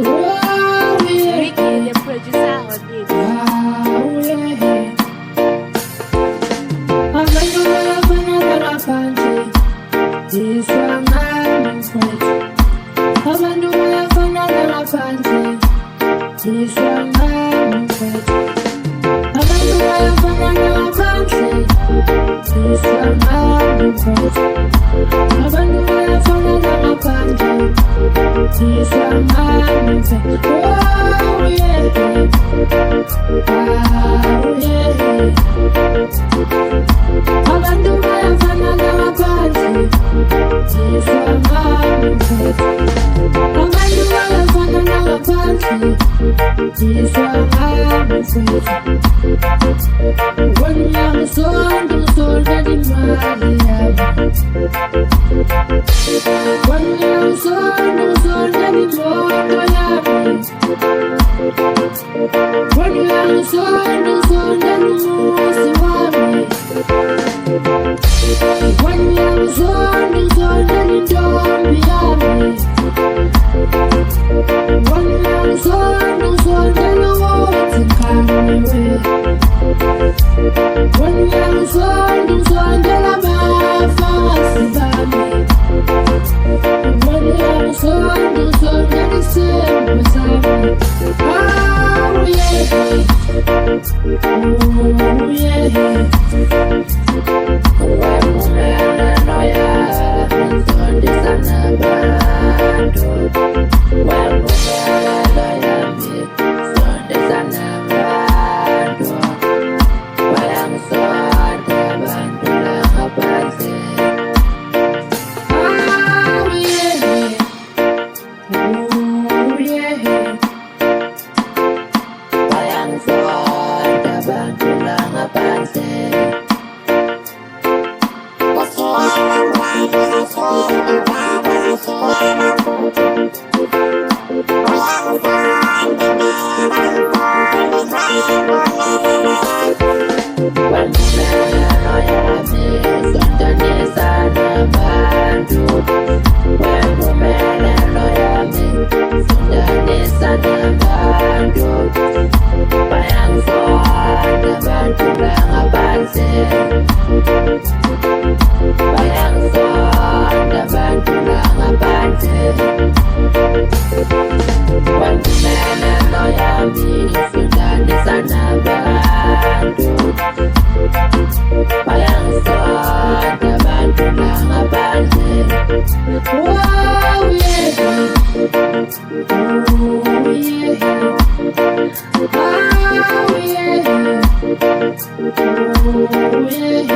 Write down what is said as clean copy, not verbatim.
Oh, yeah. Ricky, the producer on this. Oh, yeah. Abandonada banana country. This one man in French. Abandonada banana country. This one man in French. Abandonada banana country. This one man in French. Abandonada banana country. This one man in French. Oh, yeah. Oh, yeah. Abandonada banana country. This one man in French. Abandonada banana country. This one man in French. When I'm so that in my when I'm so that in my when I'm so that in my when I'm so that in don't be happy. When I'm so that in what's in coming away. When I'm so that I'm fast about me. When I'm so that it's beside me. Oh yeah, oh yeah. Oh yeah.